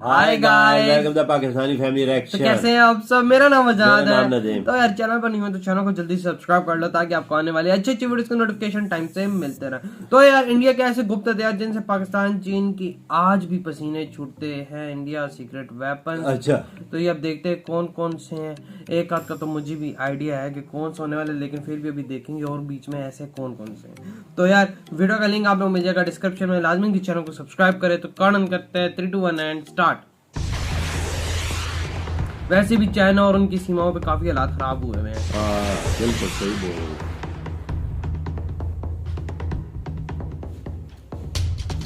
Hi guys, welcome to Pakistani family तो reaction. कैसे हैं आप सब। मेरा नाम आजाद मेरा नाम है। नदीम। तो यार चैनल पर नहीं हो तो चैनल को जल्दी से सब्सक्राइब कर लो ताकि आपको आने वाली अच्छी अच्छी वीडियोस के नोटिफिकेशन टाइम से मिलते रहे। तो यार इंडिया के ऐसे गुप्त हथियार जिनसे पाकिस्तान चीन की आज भी पसीने छूटते हैं, इंडिया सीक्रेट वेपन। अच्छा, तो ये अब देखते हैं कौन कौन से हैं। एक आध का तो मुझे भी आइडिया है कि कौन से होने वाले, लेकिन फिर भी अभी देखेंगे और बीच में ऐसे कौन कौन से हैं। तो यार वीडियो का लिंक आप लोग मिल जाएगा डिस्क्रिप्शन में, लाजमी चैनल को सब्सक्राइब करें। तो कारण करते हैं 3 2 1 एंड स्टार्ट। वैसे भी चाइना और उनकी सीमाओं पे काफी हालात खराब हुए हैं। बिल्कुल सही बोल रहे हो।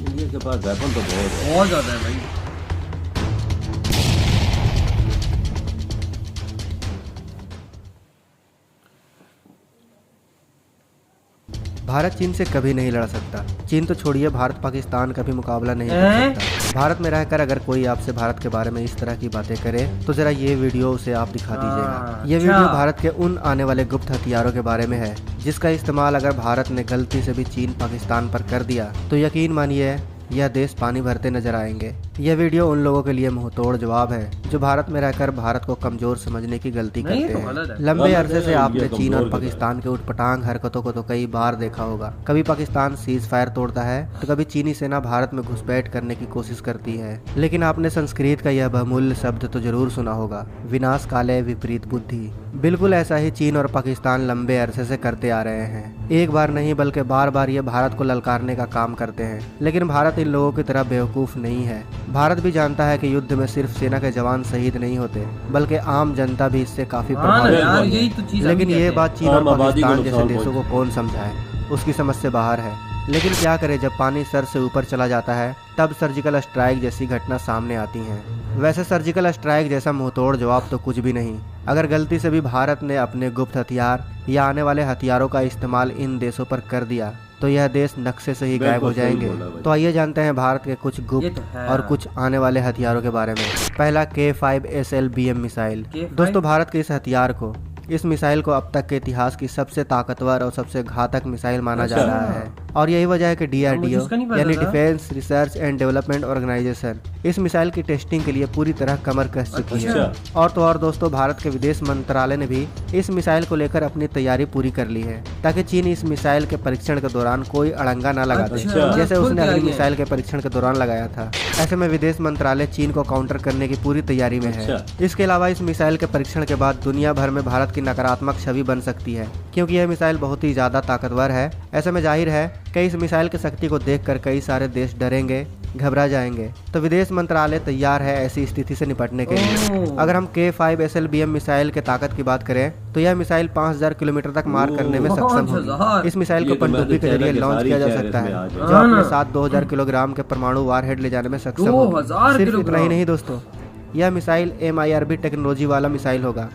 इंडिया के पास वेपन तो बहुत ज्यादा है भाई। भारत चीन से कभी नहीं लड़ सकता। चीन तो छोड़िए, भारत पाकिस्तान का भी मुकाबला नहीं कर सकता। भारत में रहकर अगर कोई आपसे भारत के बारे में इस तरह की बातें करे तो जरा ये वीडियो उसे आप दिखा दीजिएगा। ये वीडियो भारत के उन आने वाले गुप्त हथियारों के बारे में है जिसका इस्तेमाल अगर भारत ने गलती से भी चीन पाकिस्तान पर कर दिया तो यकीन मानिए यह देश पानी भरते नजर आएंगे। यह वीडियो उन लोगों के लिए मुंहतोड़ जवाब है जो भारत में रहकर भारत को कमजोर समझने की गलती करते हैं। लंबे अरसे से आपने चीन और पाकिस्तान के उटपटांग हरकतों को तो कई बार देखा होगा। कभी पाकिस्तान सीज फायर तोड़ता है तो कभी चीनी सेना भारत में घुसपैठ करने की कोशिश करती है। लेकिन आपने संस्कृत का यह बहुमूल्य शब्द तो जरूर सुना होगा, विनाश काले विपरीत बुद्धि। बिल्कुल ऐसा ही चीन और पाकिस्तान लंबे अरसे से करते आ रहे हैं। एक बार नहीं बल्कि बार बार ये भारत को ललकारने का काम करते हैं। लेकिन भारत इन लोगों की तरह बेवकूफ नहीं है। भारत भी जानता है कि युद्ध में सिर्फ सेना के जवान शहीद नहीं होते बल्कि आम जनता भी इससे काफी प्रभावित होती है। लेकिन ये बात चीन और पाकिस्तान जैसे देशों को कौन समझाए, उसकी समझ से बाहर है। लेकिन क्या करे, जब पानी सर से ऊपर चला जाता है तब सर्जिकल स्ट्राइक जैसी घटना सामने आती है। वैसे सर्जिकल स्ट्राइक जैसा मुंहतोड़ जवाब तो कुछ भी नहीं। अगर गलती से भी भारत ने अपने गुप्त हथियार या आने वाले हथियारों का इस्तेमाल इन देशों पर कर दिया तो यह देश नक्शे से ही गायब हो जाएंगे। तो आइए जानते हैं भारत के कुछ गुप्त और कुछ आने वाले हथियारों के बारे में। पहला K5 SLBM मिसाइल। दोस्तों, भारत के इस मिसाइल को अब तक के इतिहास की सबसे ताकतवर और सबसे घातक मिसाइल माना जा रहा है और यही वजह है कि DRDO यानी defence research and development organisation इस मिसाइल की टेस्टिंग के लिए पूरी तरह कमर कस चुकी है। और तो और दोस्तों, भारत के विदेश मंत्रालय ने भी इस मिसाइल को लेकर अपनी तैयारी पूरी कर ली है ताकि चीन इस मिसाइल के परीक्षण के दौरान कोई अड़ंगा न लगा दे, जैसे उसने अगली मिसाइल के परीक्षण के दौरान लगाया था। ऐसे में विदेश मंत्रालय चीन को काउंटर करने की पूरी तैयारी में है। इसके अलावा इस मिसाइल के परीक्षण के बाद दुनिया भर में भारत की नकारात्मक छवि बन सकती है क्योंकि यह मिसाइल बहुत ही ज्यादा ताकतवर है। ऐसे में जाहिर है कि इस मिसाइल की शक्ति को देखकर कई सारे देश डरेंगे, घबरा जाएंगे। तो विदेश मंत्रालय तैयार है ऐसी स्थिति से निपटने के लिए। अगर हम K5 SLBM मिसाइल के ताकत की बात करें तो यह मिसाइल 5000 किलोमीटर तक मार करने में सक्षम होगी। इस मिसाइल को पनडुब्बी के जरिए लॉन्च किया जा सकता है जो अपने साथ 2000 किलोग्राम के परमाणु वारहेड ले जाने में सक्षम होगी। सिर्फ इतना ही नहीं दोस्तों, यह मिसाइल MIRV टेक्नोलॉजी वाला मिसाइल होगा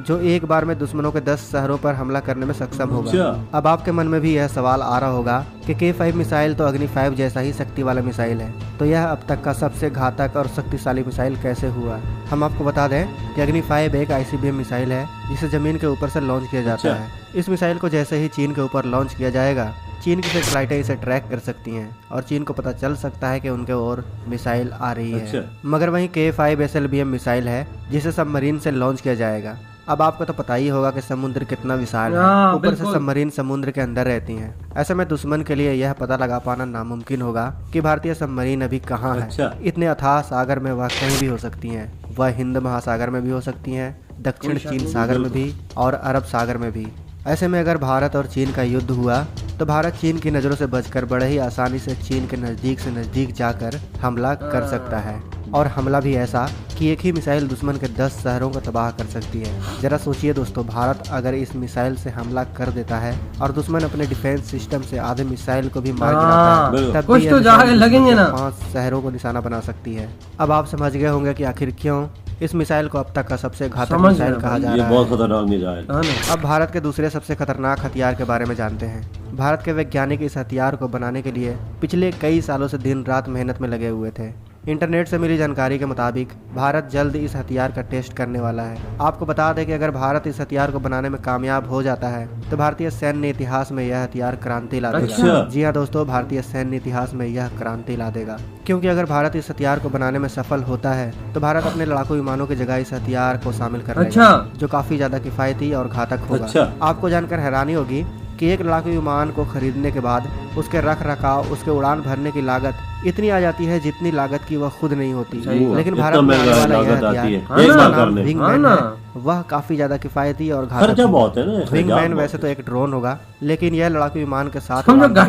जो एक बार में दुश्मनों के 10 शहरों पर हमला करने में सक्षम होगा। अब आपके मन में भी यह सवाल आ रहा होगा कि K5 मिसाइल तो अग्नि 5 जैसा ही शक्ति वाला मिसाइल है, तो यह अब तक का सबसे घातक और शक्तिशाली मिसाइल कैसे हुआ। हम आपको बता दें कि अग्नि 5 एक ICBM मिसाइल है जिसे जमीन के ऊपर से लॉन्च किया जाता है। इस मिसाइल को जैसे ही चीन के ऊपर लॉन्च किया जाएगा, चीन की सैटेलाइटें इसे ट्रैक कर सकती हैं और चीन को पता चल सकता है कि उनके ओर मिसाइल आ रही है। मगर वहीं K5 SLBM मिसाइल है जिसे सबमरीन से लॉन्च किया जाएगा। अब आपको तो पता ही होगा कि समुद्र कितना विशाल है, ऊपर से सबमरीन समुद्र के अंदर रहती हैं। ऐसे में दुश्मन के लिए यह पता लगा पाना नामुमकिन होगा कि भारतीय सबमरीन अभी कहाँ है। इतने अथाह सागर में वह कहीं भी हो सकती हैं। वह हिंद महासागर में भी हो सकती हैं, दक्षिण चीन सागर में भी और अरब सागर में भी। ऐसे में अगर भारत और चीन का युद्ध हुआ तो भारत चीन की नज़रों से बचकर बड़े ही आसानी से चीन के नज़दीक से नज़दीक जाकर हमला कर सकता है, और हमला भी ऐसा कि एक ही मिसाइल दुश्मन के 10 शहरों को तबाह कर सकती है। जरा सोचिए दोस्तों, भारत अगर इस मिसाइल से हमला कर देता है और दुश्मन अपने डिफेंस सिस्टम से आधे मिसाइल को भी मार गिराता है, तब कुछ तो जाके लगेंगे ना, 5 शहरों को निशाना बना सकती है। अब आप समझ गए होंगे कि आखिर क्यों इस मिसाइल को अब तक का सबसे घातक मिसाइल कहा जा रहा है। बहुत खतरनाक मिसाइल। अब भारत के दूसरे सबसे खतरनाक हथियार के बारे में जानते हैं। भारत के वैज्ञानिक इस हथियार को बनाने के लिए पिछले कई सालों से दिन रात मेहनत में लगे हुए थे। इंटरनेट से मिली जानकारी के मुताबिक भारत जल्द इस हथियार का टेस्ट करने वाला है। आपको बता दें कि अगर भारत इस हथियार को बनाने में कामयाब हो जाता है तो भारतीय सैन्य इतिहास में यह हथियार क्रांति ला देगा। अच्छा। जी हाँ दोस्तों, भारतीय सैन्य इतिहास में यह क्रांति ला देगा, क्योंकि अगर भारत इस हथियार को बनाने में सफल होता है तो भारत अपने लड़ाकू विमानों की जगह इस हथियार को शामिल कर लेगा, जो काफी ज्यादा किफायती और घातक होगा। अच्छा। आपको जानकर हैरानी होगी कि एक लड़ाकू विमान को खरीदने के बाद उसके रख रखाव, उसके उड़ान भरने की लागत इतनी आ जाती है जितनी लागत की वह खुद नहीं होती। लेकिन भारत में आने वाला यह हथियार जिसका नाम विंगमैन है, वह काफी ज्यादा किफायती और घातक खर्चा बहुत है ना। विंगमैन वैसे तो एक ड्रोन होगा, लेकिन यह लड़ाकू विमान के साथ होगा,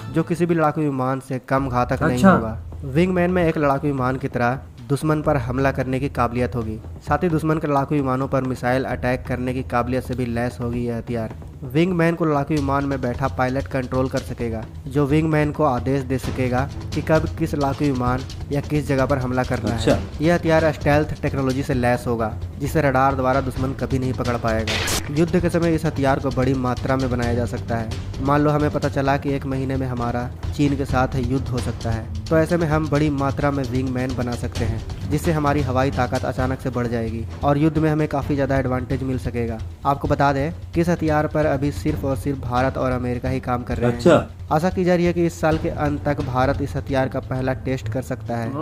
जो किसी भी लड़ाकू विमान से कम घातक नहीं होगा। विंगमैन में एक लड़ाकू विमान की तरह दुश्मन पर हमला करने की काबिलियत होगी, साथ ही दुश्मन के लड़ाकू विमानों पर मिसाइल अटैक करने की काबिलियत से भी लैस होगी यह हथियार। विंगमैन को लड़ाकू विमान में बैठा पायलट कंट्रोल कर सकेगा, जो विंगमैन को आदेश दे सकेगा कि कब किस लड़ाकू विमान या किस जगह पर हमला करना है। यह हथियार स्टेल्थ टेक्नोलॉजी से लैस होगा, जिसे रडार द्वारा दुश्मन कभी नहीं पकड़ पाएगा। युद्ध के समय इस हथियार को बड़ी मात्रा में बनाया जा सकता है। मान लो हमें पता चला कि 1 महीने में हमारा चीन के साथ युद्ध हो सकता है, तो ऐसे में हम बड़ी मात्रा में विंगमैन बना सकते हैं, जिससे हमारी हवाई ताकत अचानक से बढ़ जाएगी और युद्ध में हमें काफी ज्यादा एडवांटेज मिल सकेगा। आपको बता दें कि इस हथियार पर अभी सिर्फ और सिर्फ भारत और अमेरिका ही काम कर रहे हैं। आशा की जा रही है कि इस साल के अंत तक भारत इस हथियार का पहला टेस्ट कर सकता है।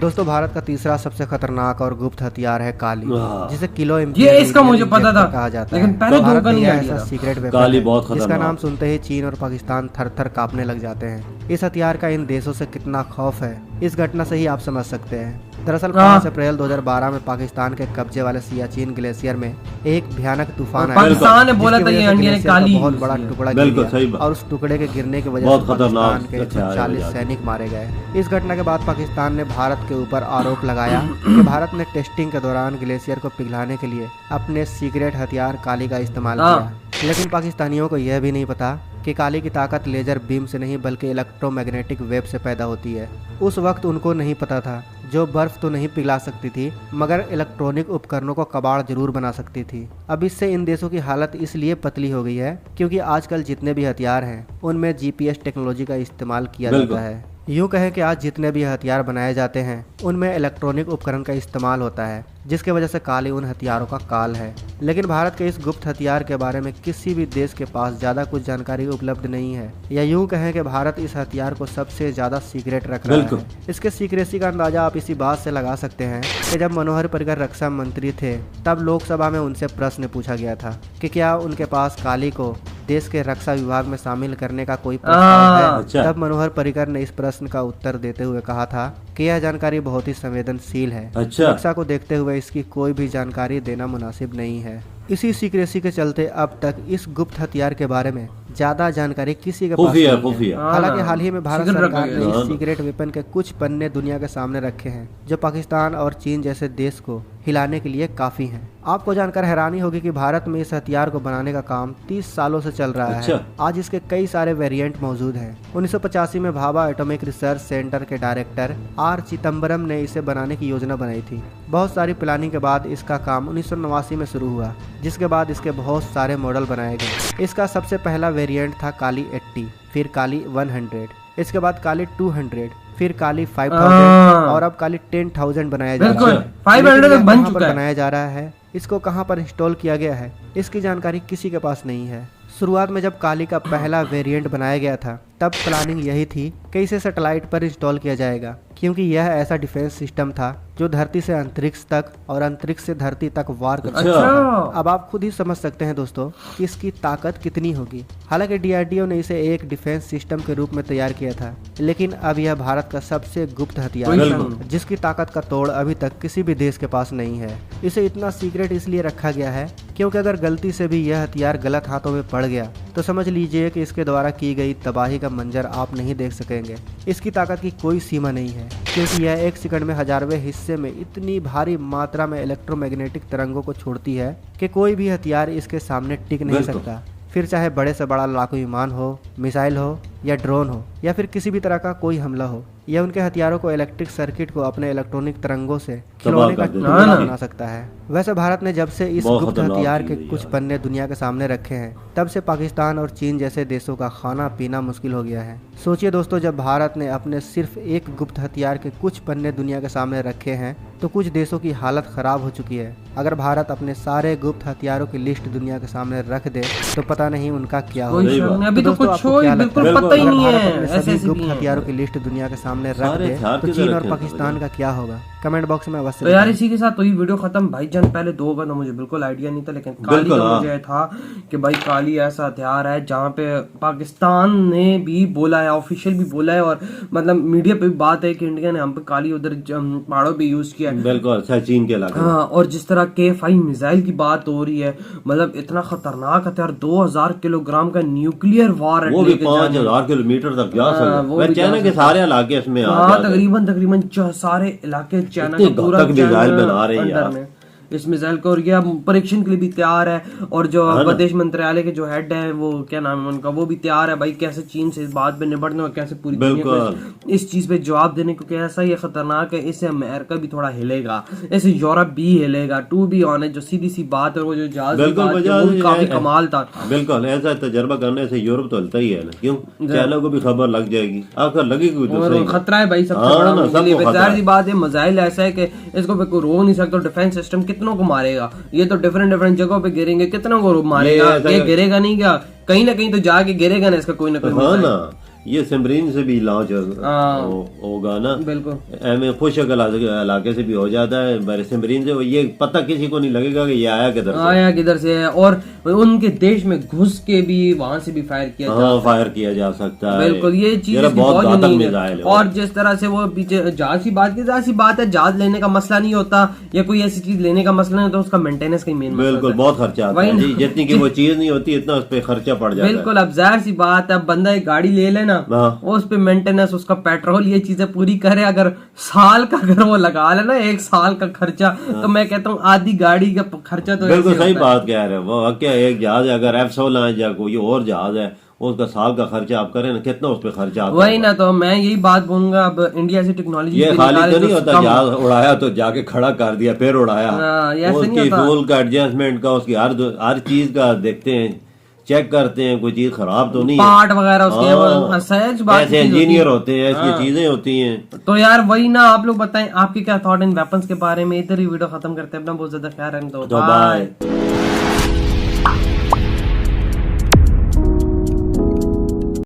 दोस्तों, भारत का तीसरा सबसे खतरनाक और गुप्त हथियार है काली, जिसे किलो ये इसका मुझे पता था, कहा जाता लेकिन है। पहले भारत नहीं में आइडिया ऐसा था। सीक्रेट वेपन काली है, बहुत जिसका खतरनाक। नाम सुनते ही चीन और पाकिस्तान थर-थर कांपने लग जाते हैं। इस हथियार का इन देशों से कितना खौफ है, इस घटना से ही आप समझ सकते हैं। दरअसल 5 अप्रैल 2012 में पाकिस्तान के कब्जे वाले सियाचिन ग्लेशियर में एक भयानक तूफान आया। पाकिस्तान ने बोला था ये इंडिया ने काली बहुत बड़ा टुकड़ा गिर गया और उस टुकड़े के गिरने की वजह से पाकिस्तान के 40 सैनिक मारे गए। इस घटना के बाद पाकिस्तान ने भारत के ऊपर आरोप लगाया कि भारत ने टेस्टिंग के दौरान ग्लेशियर को पिघलाने के लिए अपने सीक्रेट हथियार काली का इस्तेमाल किया। लेकिन पाकिस्तानियों को यह भी नहीं पता कि काली की ताकत लेजर बीम से नहीं बल्कि इलेक्ट्रोमैग्नेटिक वेव से पैदा होती है। उस वक्त उनको नहीं पता था जो बर्फ तो नहीं पिघला सकती थी, मगर इलेक्ट्रॉनिक उपकरणों को कबाड़ जरूर बना सकती थी। अब इससे इन देशों की हालत इसलिए पतली हो गई है क्योंकि आजकल जितने भी हथियार हैं उनमें GPS टेक्नोलॉजी का इस्तेमाल किया जाता है। यूँ कहें कि आज जितने भी हथियार बनाए जाते हैं उनमें इलेक्ट्रॉनिक उपकरण का इस्तेमाल होता है, जिसके वजह से काली उन हथियारों का काल है। लेकिन भारत के इस गुप्त हथियार के बारे में किसी भी देश के पास ज़्यादा कुछ जानकारी उपलब्ध नहीं है, या यूँ कहें कि भारत इस हथियार को सबसे ज़्यादा सीक्रेट रख रहा है। इसके सीक्रेसी का अंदाजा आप इसी बात से लगा सकते हैं कि जब मनोहर पर्रिकर रक्षा मंत्री थे तब लोकसभा में उनसे प्रश्न पूछा गया था कि क्या उनके पास काली को देश के रक्षा विभाग में शामिल करने का कोई प्रस्ताव है। तब मनोहर पर्रिकर ने इस प्रश्न का उत्तर देते हुए कहा था कि यह जानकारी बहुत ही संवेदनशील है। रक्षा को देखते हुए इसकी कोई भी जानकारी देना मुनासिब नहीं है। इसी सीक्रेसी के चलते अब तक इस गुप्त हथियार के बारे में ज्यादा जानकारी किसी के पास नहीं है। हालांकि हाल ही में भारत सरकार ने इस सीक्रेट वेपन के कुछ पन्ने दुनिया के सामने रखे हैं, जो पाकिस्तान और चीन जैसे देश को हिलाने के लिए काफी हैं। आपको जानकर हैरानी होगी कि भारत में इस हथियार को बनाने का काम 30 सालों से चल रहा है। आज इसके कई सारे वेरिएंट मौजूद हैं। 1985 में भाभा एटॉमिक रिसर्च सेंटर के डायरेक्टर R चिदम्बरम ने इसे बनाने की योजना बनाई थी। बहुत सारी प्लानिंग के बाद इसका काम 1989 में शुरू हुआ, जिसके बाद इसके बहुत सारे मॉडल बनाए गए। इसका सबसे पहला वेरिएंट था काली 80, फिर काली 100, इसके बाद काली 200, फिर काली 5000 और अब काली 10,000 बनाया जा रहा है। 500 बन चुका है। बनाया जा रहा है, इसको कहां पर इंस्टॉल किया गया है इसकी जानकारी किसी के पास नहीं है। शुरुआत में जब काली का पहला वेरिएंट बनाया गया था तब प्लानिंग यही थी कि इसे सैटेलाइट पर इंस्टॉल किया जाएगा, क्योंकि यह ऐसा डिफेंस सिस्टम था जो धरती से अंतरिक्ष तक और अंतरिक्ष से धरती तक वार कर सकता है। अब आप खुद ही समझ सकते हैं दोस्तों कि इसकी ताकत कितनी होगी। हालांकि DRDO ने इसे एक डिफेंस सिस्टम के रूप में तैयार किया था, लेकिन अब यह भारत का सबसे गुप्त हथियार है, जिसकी ताकत का तोड़ अभी तक किसी भी देश के पास नहीं है। इसे इतना सीक्रेट इसलिए रखा गया है क्योंकि अगर गलती से भी यह हथियार गलत हाथों में पड़ गया तो समझ लीजिए कि इसके द्वारा की गई तबाही का मंजर आप नहीं देख सकेंगे। इसकी ताकत की कोई सीमा नहीं है, क्योंकि यह 1 सेकंड में 1000वें हिस्से में इतनी भारी मात्रा में इलेक्ट्रोमैग्नेटिक तरंगों को छोड़ती है कि कोई भी हथियार इसके सामने टिक नहीं सकता। फिर चाहे बड़े से बड़ा लड़ाकू विमान हो, मिसाइल हो या ड्रोन हो या फिर किसी भी तरह का कोई हमला हो, यह उनके हथियारों को इलेक्ट्रिक सर्किट को अपने इलेक्ट्रॉनिक तरंगों से खिलौने का कर देते टुकड़ा हैं। बना सकता है। वैसे भारत ने जब से इस बहुत गुप्त खतरनाक हथियार के चीज़ है कुछ यार। पन्ने दुनिया के सामने रखे हैं, तब से पाकिस्तान और चीन जैसे देशों का खाना पीना मुश्किल हो गया है। सोचिए दोस्तों, जब भारत ने अपने सिर्फ एक गुप्त हथियार के कुछ पन्ने दुनिया के सामने रखे हैं तो कुछ देशों की हालत खराब हो चुकी है। अगर भारत अपने सारे गुप्त हथियारों की लिस्ट दुनिया के सामने रख दे तो पता नहीं उनका क्या कोई होगा। शक नहीं, अभी तो दोस्तों, कुछ आपको हो क्या ही लगता बिल्कुल है? पता ही अगर नहीं भारत है, अपने ऐसे सभी ऐसे गुप्त भी हैं। हथियारों की लिस्ट दुनिया के सामने रख सारे दे हथियार तो किधर चीन और रखे हैं पाकिस्तान भाई? का क्या होगा? कमेंट बॉक्स में अवश्य तो यार बताएं। इसी के साथ तो ये वीडियो खत्म। भाईजान पहले 2 का तो मुझे बिल्कुल आइडिया नहीं था, लेकिन काली बिल्कुल, का हाँ। मुझे था कि भाई काली ऐसा हथियार है जहाँ पे पाकिस्तान ने भी बोला है, ऑफिशियल भी बोला है, और मतलब मीडिया पे भी बात है कि इंडिया ने हम पे काली उधर पहाड़ों पे यूज किया है। बिल्कुल अच्छा चीन के इलाके में। हाँ, और जिस तरह K5 मिसाइल की बात हो रही है, मतलब इतना खतरनाक हथियार, 2000 किलोग्राम का न्यूक्लियर वार वो भी 5000 किलोमीटर तक जा सकता वो है। भी चाइना जा के सारे इलाके इसमें आ हाँ, जाते हैं। तकरीबन सारे इलाके चाइना इतने का पूरा घातक मिसाइल चाइना बना रहे हैं अंडर यार। में इस मिसाइल को, और ये परीक्षण के लिए भी तैयार है। और जो है ना? विदेश मंत्रालय के जो हेड है, वो क्या नाम है उनका, वो भी तैयार है भाई कैसे चीन से इस बात पे निपटने और कैसे पूरी दुनिया को इस चीज पे जवाब देने को। ऐसा ये खतरनाक है, इससे अमेरिका भी थोड़ा हिलेगा, इससे यूरोप भी हिलेगा। टू बी ऑनेस्ट, जो सीधी सी बात है, वो जो जहाज की बिल्कुल, बात है, बजाज वो भी काफी है। कमाल था। बिल्कुल ऐसा तजर्बा करने से यूरोप तो हलता ही है ना, क्यों? चाइना को भी खबर लग जाएगी, आखिर लगेगी तो और सही। खतरा है भाई सबसे हाँ बड़ा ना, उनके सबको लिए। खतरा जाहिर है। सी बात है, मिसाइल ऐसा है कि इसको पे कोई रोक नहीं सकता। डिफेंस सिस्टम कितनों को मारेगा, ये तो डिफरेंट जगहों पे गिरेंगे, कितनों को मारेगा, ऐसा ये है। गिरेगा नहीं क्या, कहीं ना कहीं तो जाके गिरेगा ना इसका कोई ना कोई हाँ मिसाइल। ना, ये सिमरीन से भी लॉन्च हाँ। होगा ना, बिल्कुल एम खुश इलाके से भी हो जाता है, मेरे सिमरीन से ये पता किसी को नहीं लगेगा कि ये आया किधर से। आया किधर से है, और उनके देश में घुस के भी वहां से भी फायर किया जा हाँ, फायर किया जा सकता है। बिल्कुल, ये चीज ये इसकी बहुत बहुत घातक यूनिक मिसाइल है। है। और जिस तरह से वो पीछे जहाज की बात की, जहाज की बात है, जहाज लेने का मसला नहीं होता, या कोई ऐसी चीज लेने का मसला नहीं, तो उसका मेंटेनेंस का मेन मसला बिल्कुल है। बहुत खर्चा आता वही है ना। जी, जितनी की वो चीज नहीं होती इतना उस पे खर्चा पड़ जाता है। बिल्कुल, अब जाहिर सी बात है, अब बंदा एक गाड़ी ले लेना, हाँ। उस पे मेंटेनेंस, उसका पेट्रोल, ये चीजें पूरी करे, अगर साल का अगर वो लगा लेना, 1 साल का खर्चा, तो मैं कहता हूँ आधी गाड़ी का खर्चा तो बिल्कुल ऐसे सही होता है। बात कह रहे हो। वो क्या एक जहाज है, अगर F-16 है या कोई और जहाज है, उसका साल का खर्चा आप करें ना, कितना उस पे खर्चा आता वही है। ना, तो मैं यही बात बोलूंगा, अब इंडिया से टेक्नोलॉजी ये खाली तो नहीं होता जहाज उड़ाया तो जाके खड़ा कर दिया फिर उड़ाया। हाँ, ये ऐसे नहीं उसकी होता। फ्यूल का एडजस्टमेंट का, उसकी हर चीज का देखते हैं, चेक करते हैं कोई चीज खराब तो नहीं है। पार्ट वगैरह उसके, हाँ, सहज बात ऐसे चीज होती इंजीनियर है। होते हैं, ऐसी चीजें होती हैं। तो यार वही ना, आप लोग बताएं आपके क्या थॉट इन वेपन्स के बारे में। इधर ही वीडियो खत्म करते हैं। अपना बहुत ज्यादा ख्याल रखें, तो तो बाय। बाय।